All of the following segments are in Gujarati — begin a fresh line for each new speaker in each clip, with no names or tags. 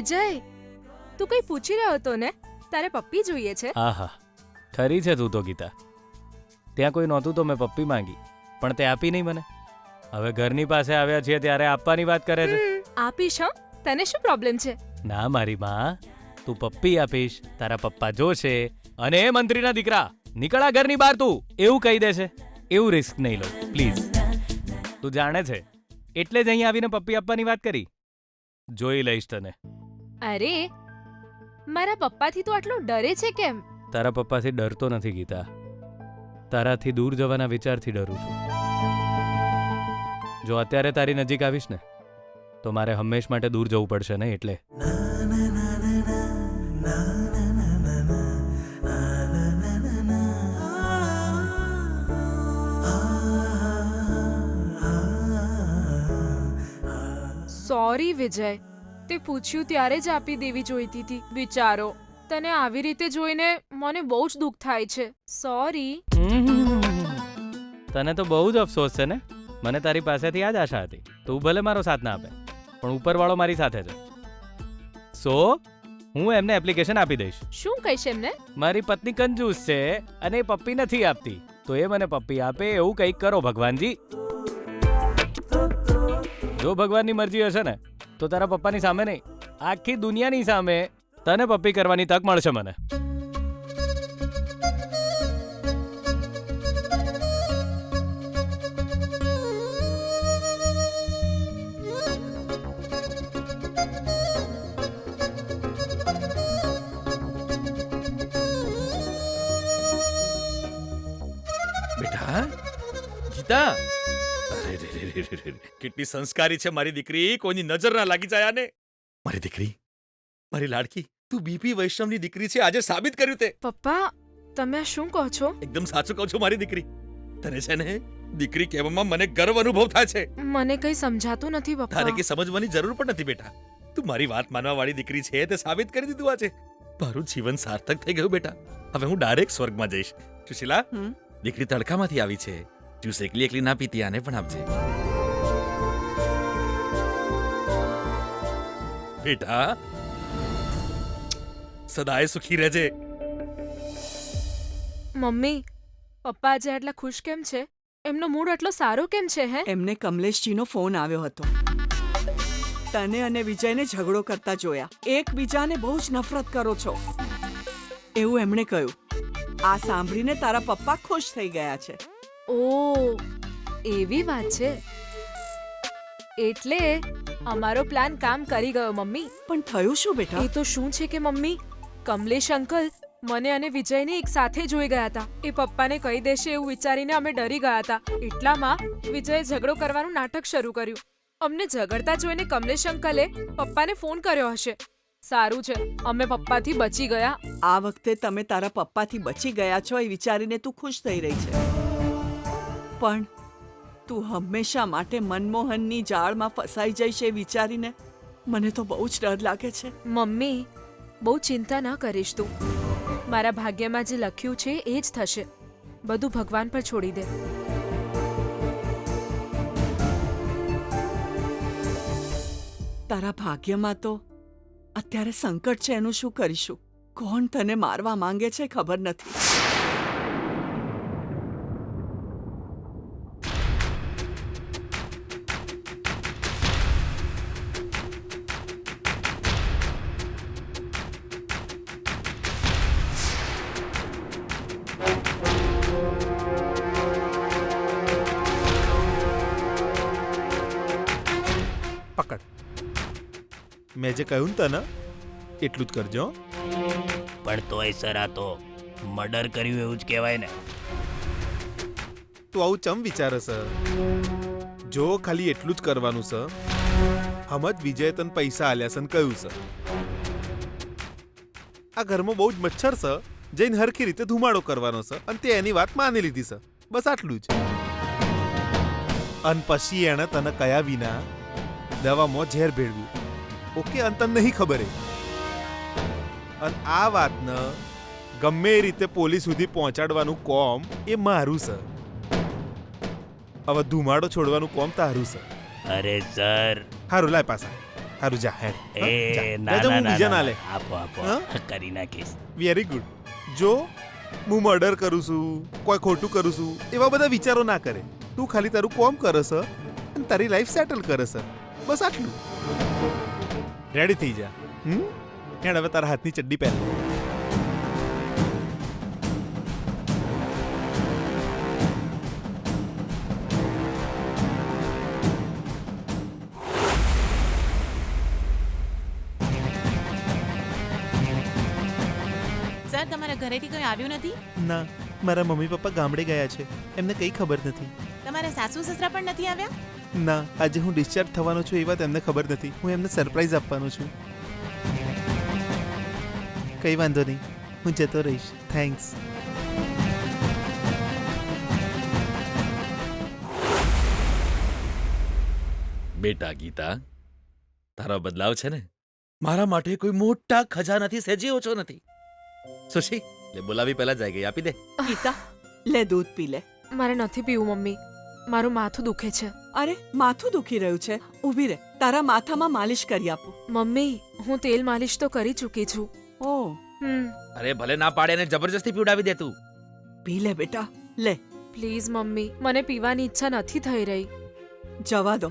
વિજય, તું કઈ પૂછી રહ્યો હતો ને? તારે પપ્પી જોઈએ છે?
આહા, ખરી છે તું તો ગીતા. ત્યાં કોઈ નહોતું તો મેં પપ્પી માંગી, પણ તે આપી નહીં મને. હવે ઘરની પાસે આવ્યા છીએ ત્યારે આપવાની વાત કરે છે.
આપીશ. હા, તને શું પ્રોબ્લેમ છે?
ના મારી માં, તું પપ્પી આપીશ, તારા પપ્પા જોશે અને એ મંત્રીના દીકરા નીકળા ઘરની બહાર તું એવું કહી દે છે. એવું રિસ્ક નહીં લો પ્લીઝ. તું જાણે છે એટલે જ અહીં આવીને પપ્પી આપવાની વાત કરી. જોઈ લઈશ તને.
અરે, મારા પપ્પાથી તું આટલો ડરે છે કેમ?
તારા પપ્પાથી ડરતો નથી ગીતા, તારાથી દૂર જવાના વિચારથી ડરું છું. જો અત્યારે તારી નજીક આવીશ ને તો મારે હંમેશ માટે દૂર જવું પડશે ને, એટલે.
સોરી વિજય, તે પૂછ્યું ત્યારે જ આપી દેવી જોઈતી હતી. વિચારો, તને આવી રીતે જોઈને મને બહુ જ દુઃખ થાય છે. સોરી.
તને તો બહુ જ અફસોસ છે ને? મને તારી પાસેથી આ જ આશા હતી. તું ભલે મારો સાથ ના આપે, પણ ઉપરવાળો મારી સાથે છે. સો હું એમને એપ્લિકેશન આપી દઈશ.
શું કહીશ એમને?
મારી પત્ની કંજૂસ છે અને એ પપ્પી નથી આપતી, તો એ મને પપ્પી આપે એવું કંઈક કરો ભગવાનજી. જો ભગવાનની મરજી હશે ને તો તારા પપ્પાની સામે નહીં, આખી દુનિયાની સામે તને પપ્પી કરવાની તક મળશે મને.
બેટા ગીતા, અરે રે રે રે રે, કેટલી સંસ્કારી છે મારી દીકરી, કોઈની નજર ના લાગી જાય આને. મારી દીકરી, મારી લાડકી, તું બીપી વૈષ્ણવની દીકરી છે, આજે સાબિત કર્યું તે.
પપ્પા, તમે આ શું કહો છો?
એકદમ સાચું કહું છું મારી દીકરી. તને છે ને દીકરી કહેવામાં મને ગર્વ અનુભવ થાય છે.
મને કઈ સમજાતું નથી પપ્પા.
તારે કઈ સમજવાની જરૂર પણ નથી બેટા. તું મારી વાત માનવા વાળી દીકરી છે, તે સાબિત કરી દીધું આજે. મારું જીવન સાર્થક થઈ ગયું બેટા. હવે હું ડાયરેક્ટ સ્વર્ગમાં જઈશ. સુશીલા, દીકરી તડકામાંથી આવી છે, જ્યુસ એકલી એકલી ના પીતી, આને પણ આપજે બેટા. સદાય સુખી રહેજે.
મમ્મી, પપ્પા આજે આટલા ખુશ કેમ છે? એમનો મૂડ આટલો સારો કેમ છે? હે,
એમને કમલેશજીનો ફોન આવ્યો હતો. તને અને વિજયને ઝઘડો કરતા જોયા. એકબીજાને બહુ જ નફરત કરો છો એવું એમણે કહ્યું. આ સાંભળીને તારા પપ્પા ખુશ થઈ ગયા છે.
ઓ, એવી વાત છે. એટલે અમારો પ્લાન કામ કરી ગયો મમ્મી.
પણ થયું શું બેટા?
એ તો શું છે કે મમ્મી, કમલેશ અંકલ મને અને વિજયને એક સાથે જોઈ ગયા હતા. એ પપ્પાને કહી દેશે એવું વિચારીને અમે ડરી ગયા હતા. એટલામાં વિજયે ઝઘડો કરવાનું નાટક શરૂ કર્યું. અમને ઝઘડતા જોઈને કમલેશ અંકલે પપ્પાને ફોન કર્યો હશે. સારું છે અમે પપ્પાથી બચી ગયા.
આ વખતે તમે તારા પપ્પાથી બચી ગયા છો એ વિચારીને તું ખુશ થઈ રહી છે, પણ તું હંમેશા માટે મનમોહનની જાળમાં ફસાઈ જઈશ એ વિચારીને મને તો બહુ જ ડર લાગે છે.
મમ્મી, બહુ ચિંતા ન કરીશ તું. મારા ભાગ્યમાં જે લખ્યું છે એ જ થશે. બધું ભગવાન પર છોડી દે.
તારા ભાગ્યમાં તો અત્યારે સંકટ છે, એનું શું કરીશું? કોણ તને મારવા માંગે છે ખબર નથી.
પકડ, મેં જે કહ્યું ને તને એટલું જ કરજો.
પણ તોય સર આ તો મર્ડર કર્યું એવું જ કહેવાય ને.
તું આવું ચમ વિચારે છે? જો ખાલી એટલું જ કરવાનું છે. હમજ વિજય તને પૈસા આલ્યા છે ને કહ્યું છે. આ ઘરમાં બહુ જ મચ્છર છે, જઈને હરખી રીતે ધુમાડો કરવાનો છે અને તે એની વાત માની લીધી છે. બસ આટલું જ. અને પછી એણે તને કયા વિના દવામાં ઝેર ભેળવ્યું. ઓકે, અને તને નહીં ખબર એ. અને આ વાતને ગમે એ રીતે પોલીસ સુધી પહોંચાડવાનું કોમ એ મારું છે. હવે ધુમાડો છોડવાનું કોમ તારું છે.
અરે સર,
હારું લાય પાછા. હારું જા હેડ
એ ના
હું
ના
બીજા ના
ના
લે
આપો આપો
હા?
કરી નાખીશ.
Very good. જો હું મર્ડર કરું છું કોઈ ખોટું કરું છું એવા બધા વિચારો ના કરે. તું ખાલી તારું કોમ કરસ અને તારી લાઈફ સેટલ કરસ. બસ આટલું. રેડી થઈ જા. હેડ હવે તારા હાથની ચડ્ડી પહેર.
સર તમારા ઘરેથી કોઈ આવ્યું નથી?
ના, મારા મમ્મી પપ્પા ગામડે ગયા છે. એમને કંઈ ખબર નથી.
તમારા સાસુ સસરા પણ નથી આવ્યા?
ના, આજે હું ડિસ્ચાર્જ થવાનો છું એ વાત એમને ખબર નથી. હું એમને સરપ્રાઈઝ આપવાનો છું. કંઈ વાંધો નહીં, હું જતો રહીશ. થેન્ક્સ.
બેટા ગીતા, તારો બદલાવ છે ને મારા માટે કોઈ મોટા ખજાનાથી સહેજે ઓછો નથી. સુશી, લે બોલાવી પહેલા જાય ગઈ આપી દે.
ગીતા લે દૂધ પી લે.
મારે નથી પીવું મમ્મી, મારું માથું દુખે છે.
અરે માથું દુખી રહ્યું છે, ઊભી રહે, તારા માથામાં માલિશ કરી આપું.
મમ્મી, હું તેલ માલિશ તો કરી ચૂકી છું.
ઓ
અરે ભલે ના પાડે ને જબરજસ્તી પીવડાવી દે તું.
પી લે બેટા, લે.
પ્લીઝ મમ્મી, મને પીવાની ઈચ્છા નથી થઈ રહી.
જવા દો,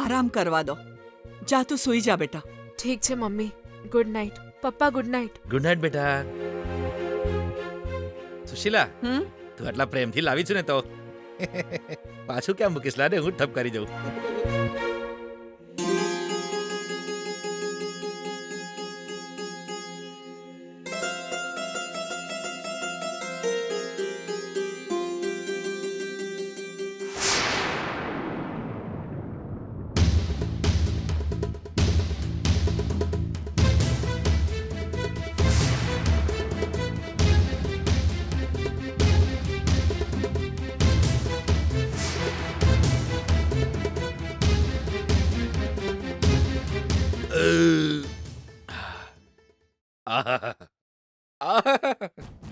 આરામ કરવા દો. જા તું સૂઈ જા બેટા.
ઠીક છે મમ્મી, ગુડ નાઇટ. પપ્પા ગુડ નાઇટ.
ગુડ નાઇટ બેટા. સુશીલા,
હમ
તું આટલા પ્રેમથી લાવી છું ને તો પાછું ક્યાં મૂકીશ? લાડે હું ઠપ કરી જાઉં.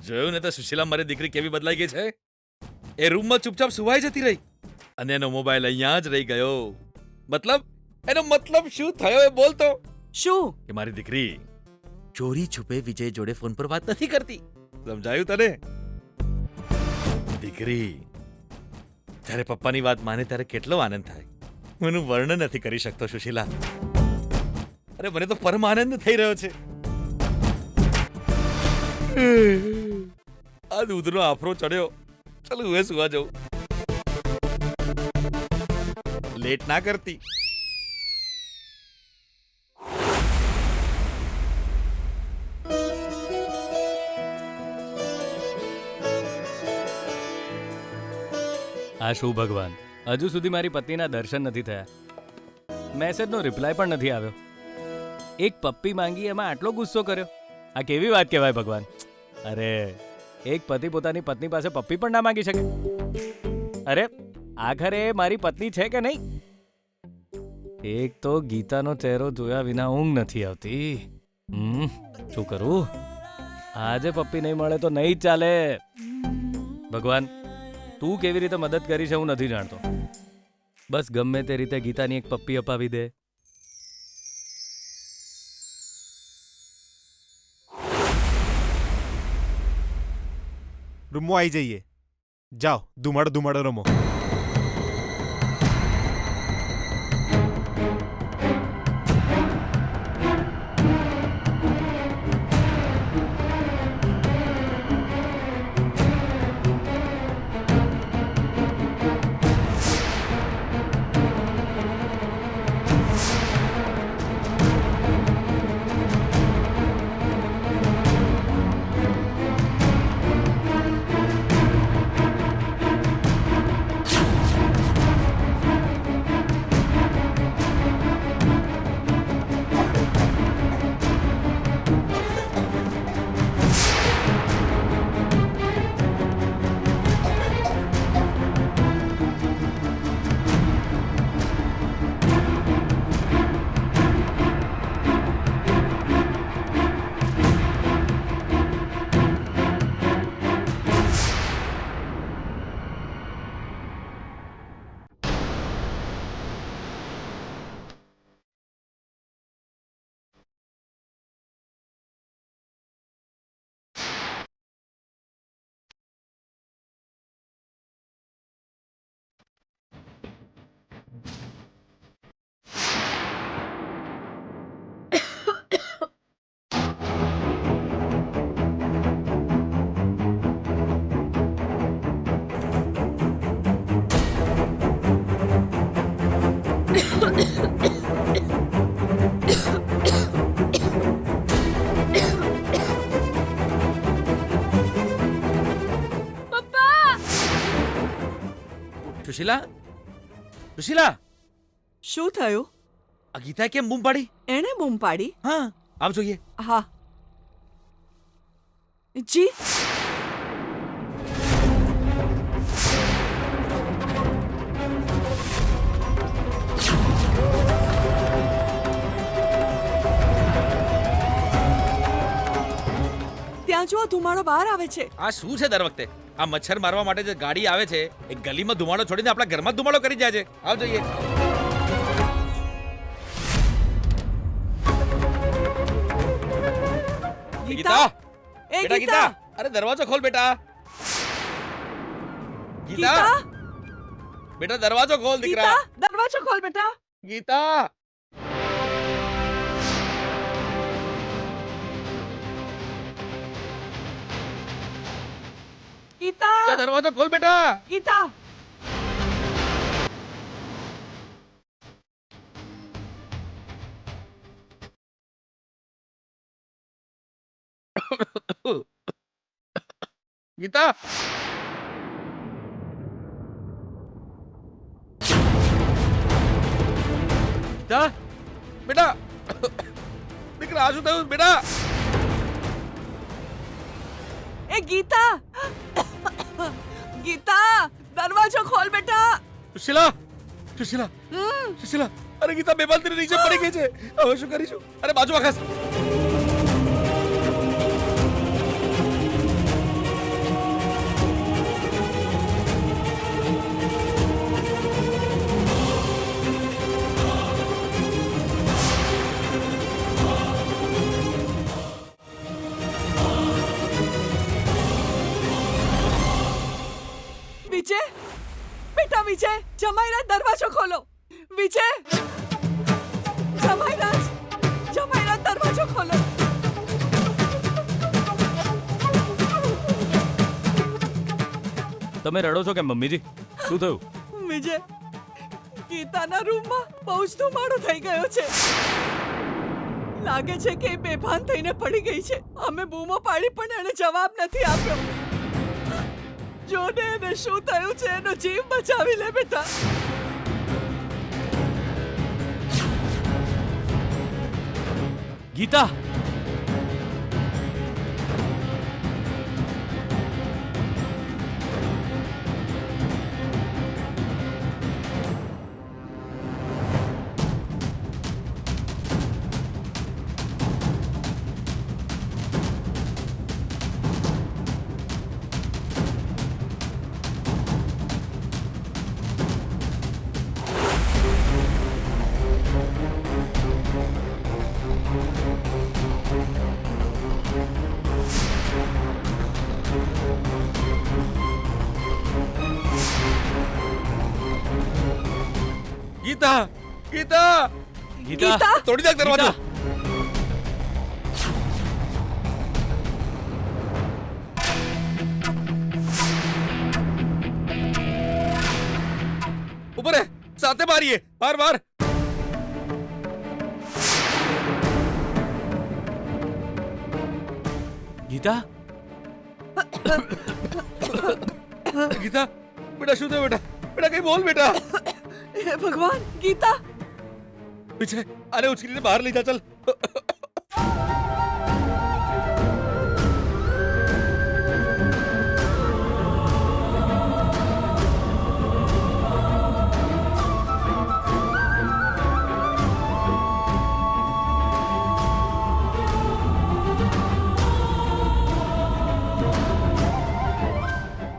જોયું ને તો સુશીલા મારી દીકરી કેવી બદલાઈ ગઈ છે. એ રૂમમાં ચૂપચાપ સુવાઈ જતી રહી અને એનો મોબાઈલ અહીંયા જ રહી ગયો. એનો મતલબ શું થયો એ બોલતો.
શું?
કે મારી દીકરી ચોરી છુપે વિજય જોડે ફોન પર વાત નથી કરતી. સમજાયું તને? દીકરી જ્યારે પપ્પાની વાત માને ત્યારે કેટલો આનંદ થાય, હું એનું વર્ણન નથી કરી શકતો સુશીલા. અરે મને તો પરમ આનંદ થઈ રહ્યો છે. આ દૂધનો આફરો ચડ્યો. ચાલ હું સુવા જાઉં. લેટ ના કરતી.
આ શું ભગવાન, હજુ સુધી મારી પત્નીના દર્શન નથી થયા. મેસેજનો રિપ્લાય પણ નથી આવ્યો. એક પપ્પી માંગી એમાં આટલો ગુસ્સો કર્યો. આ કેવી વાત કહેવાય ભગવાન. અરે, એક પતિ પોતાની પત્ની પાસે પપ્પી પણ ના માંગી શકે. અરે, આખરે એ મારી પત્ની છે કે નહીં? એક તો ગીતાનો ચહેરો જોયા વિના ઊંઘ નથી આવતી. શું કરું? આજે પપ્પી નહીં મળે તો નહીં ચાલે. ભગવાન, તું કેવી રીતે મદદ કરી છે હું નથી જાણતો. બસ ગમે તે રીતે ગીતાની એક પપ્પી અપાવી દે.
રૂમમાં આવી જઈએ. જાઓ, ધુમાડો ધુમાડો રમો.
સુશીલા સુશીલા
શું થયું?
આ ગીતાએ કેમ બૂમ પાડી?
એણે બૂમ પાડી?
હા આવ જોઈએ.
હા જી. ત્યાં જો ધુમાડો બહાર આવે છે.
આ શું છે દર વખતે? આ મચ્છર મારવા માટે જે ગાડી આવે છે એ ગલીમાં ધુમાડો છોડીને આપણા ઘરમાં જ ધુમાડો કરી જાય છે. આવ જોઈએ.
ગીતા, એ
બેટા ગીતા, અરે દરવાજો ખોલ બેટા. ગીતા, બેટા દરવાજો ખોલ દીકરા.
ગીતા, દરવાજો ખોલ બેટા.
ગીતા,
ગીતા,
દરવાજો ખોલ બેટા.
ગીતા.
ગીતા, ગીતા, બેટા દીકરા આ શું થયું બેટા?
એ ગીતા, ગીતા, દરવાજો ખોલ બેટા.
સુશીલા, સુશીલા, સુશીલા, અરે ગીતા બેભાન નીચે પડી ગઈ છે. હવે શું કરીશું? અરે બાજુ આખાસ.
વિજય, બેટા વિજય, જમાઈરાજ દરવાજો ખોલો. વિજય, જમાઈરાજ, જમાઈરાજ દરવાજો ખોલો.
તમે રડો છો કેમ મમ્મીજી? શું થયું?
વિજય, ગીતાના રૂમમાં બહુ જ ધુમાડો થઈ ગયો છે. લાગે છે કે એ બેભાન થઈને પડી ગઈ છે. અમે બૂમો પાડી પણ એણે જવાબ નથી આપ્યો. જોને એને શું થયું છે, એનો જીવ બચાવી લે બેટા.
ગીતા,
ગીતા, ગીતા,
ગીતા,
તોડી નાખ દરવાજો. ઉપર હે, સાથે મારીએ. માર માર.
ગીતા,
ગીતા, બેટા શું થયું બેટા? બેટા કઈ બોલ બેટા.
હે ભગવાન, ગીતા.
વિજય, આને ઉછીને બહાર લઈ જા ચાલ.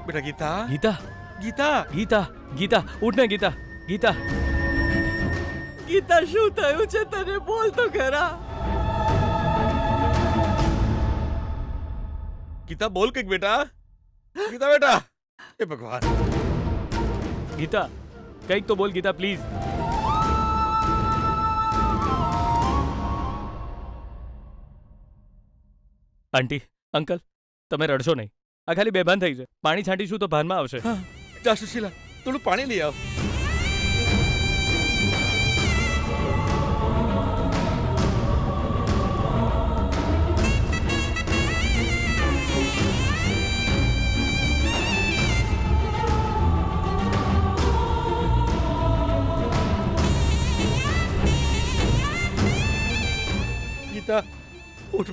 બેટા ગીતા,
ગીતા,
ગીતા,
ગીતા, ગીતા, ઉઠ ને ગીતા, ગીતા.
ગીતા, શું થયું છે તને? બોલ તો ખરા.
ગીતા બોલ કઈક બેટા. ગીતા બેટા, હે ભગવાન.
ગીતા, કંઈક તો બોલ ગીતા પ્લીઝ. આંટી, અંકલ, તમે રડશો નહીં. આ ખાલી બેભાન થઈ છે. પાણી છાંટીશું તો ભાનમાં આવશે.
હા, જા સુશીલા, થોડું પાણી લઈ આવ.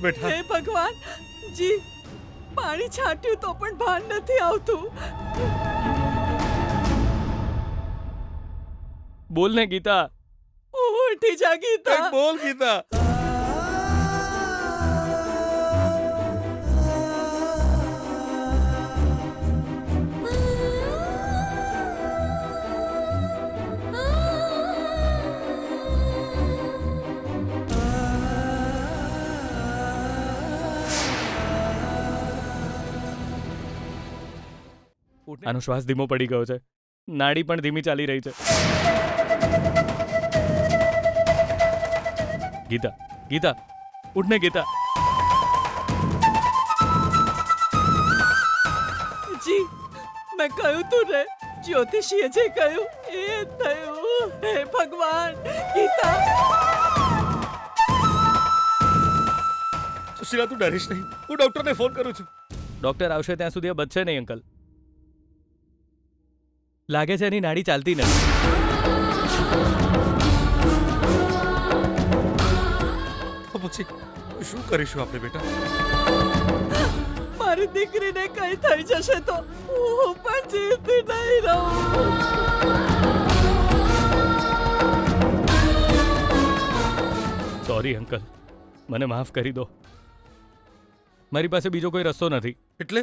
બેટા
હે ભગવાન, જી પાણી છાંટ્યું તો પણ ભાન નથી આવતું.
બોલ ને ગીતા.
ઉઠી જા ગીતા.
કંઈક બોલ ગીતા.
આનો શ્વાસ ધીમો પડી ગયો છે, નાડી પણ ધીમી ચાલી રહી છે. ગીતા, ગીતા, ઉઠ ને ગીતા.
જી મેં કહ્યું તું ને, જ્યોતિષીએ જે કહ્યું એ જ થયું. હે ભગવાન, ગીતા.
સુશીલા તું ડરીશ નહીં, હું ડોક્ટરને ફોન કરું છું.
ડોક્ટર આવશે ત્યાં સુધી આ બચશે નહીં અંકલ. લાગે છે એની નાડી ચાલતી નથી.
તો પછી શું કરીશું આપણે બેટા?
મારી દીકરીને કઈ થઈ જશે તો હું પણ જીવતી નહીં રહું.
સોરી અંકલ, મને માફ કરી દો. મારી પાસે બીજો કોઈ રસ્તો નથી.
એટલે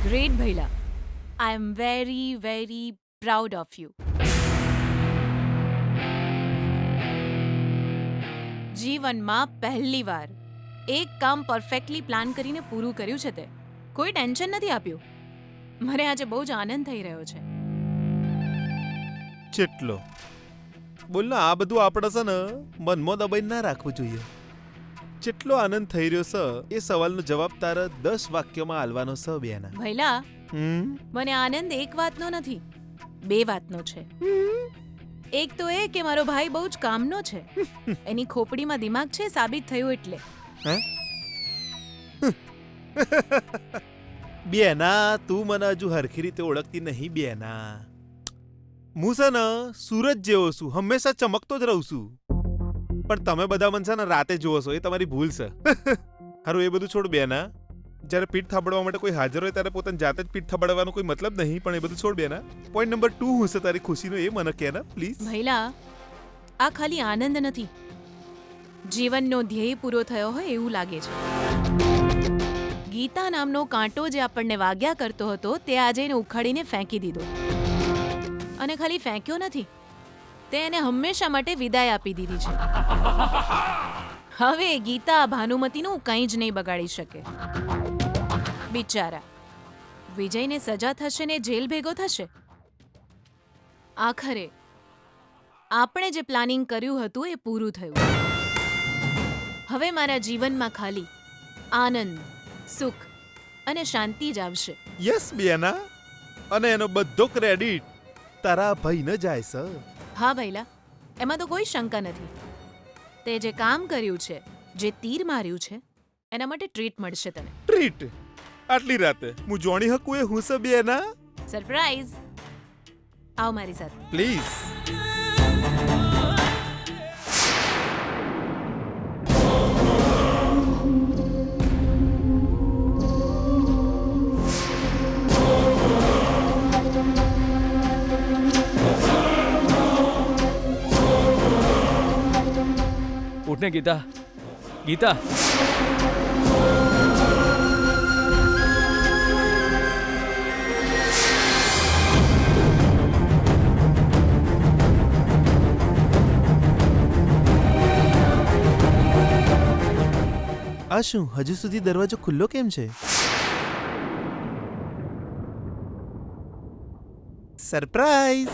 Great, Bhaila. I am very, very proud of you. જીવનમાં પહેલીવાર એક કામ પરફેક્ટલી પ્લાન કરીને પૂરું કર્યું છે તે. કોઈ ટેન્શન નથી આપ્યું. મને આજે બહુ જ આનંદ થઈ રહ્યો છે.
જેટલો બોલ ને, આ બધું આપણે છે ને મનમાં દબાઈને ના રાખવું જોઈએ. જેટલો આનંદ થઈ રહ્યો છે એ સવાલનો જવાબ તારે 10 વાક્યોમાં આલવાનો છે બેના.
ભૈલા,
હમ
મને આનંદ એક વાતનો નથી, 2 વાતનો છે. એક તો એ કે મારો ભાઈ બહુ જ કામનો છે. એની ખોપડીમાં દિમાગ છે સાબિત થયું એટલે.
હે? બેના, તું મને હજુ હરખી રીતે ઓળખતી નહીં બેના. હું છે ને સૂરજ જેવો છું, હંમેશા ચમકતો જ રહું છું. પણ તમે બધા મને છે ને રાતે જુઓ છો, એ તમારી ભૂલ છે. હારું, એ બધું છોડ બેના. જ્યારે પીઠ થાબડવા માટે કોઈ હાજર હોય ત્યારે પોતાની જાતે જ પીઠ થાબડવાનો કોઈ મતલબ નહીં. પણ એ બધું છોડ બેના. પોઈન્ટ નંબર 2 હું છે તારી ખુશીનો, એ મને કહે ને પ્લીઝ.
ભૈલા, આ ખાલી આનંદ નથી, જીવનનો ધ્યેય પૂરો થયો હોય એવું લાગે છે. ગીતા નામનો કાંટો જે આપણને વાગ્યા કરતો હતો તે આજે એને ઉખાડીને ફેંકી દીધો. અને ખાલી ફેંક્યો નથી, તે એને હંમેશા માટે વિદાય આપી દીધી છે. હવે ગીતા ભાનુમતીનું કંઈ જ નહીં બગાડી શકે. બિચારા વિજયને સજા થશે ને જેલ ભેગો થશે. આખરે આપણે જે પ્લાનિંગ કર્યું હતું એ પૂરું થયું. હવે મારા જીવનમાં ખાલી આનંદ, સુખ અને શાંતિ જ આવશે.
યસ બેના, અને એનો બધો ક્રેડિટ તારા ભાઈને જાય છે.
હા ભૈલા, એમાં તો કોઈ શંકા નથી. તે જે કામ કર્યું છે, જે તીર માર્યું છે, એના માટે ટ્રીટ મળશે તને.
ટ્રીટ આટલી રાતે હું જોણી હકું એ હું છે બેના?
સરપ્રાઈઝ. આવ મારી સાથે.
પ્લીઝ.
ઉઠ ને ગીતા, ગીતા.
આ શું, હજુ સુધી દરવાજો ખુલ્લો કેમ છે? સરપ્રાઈઝ.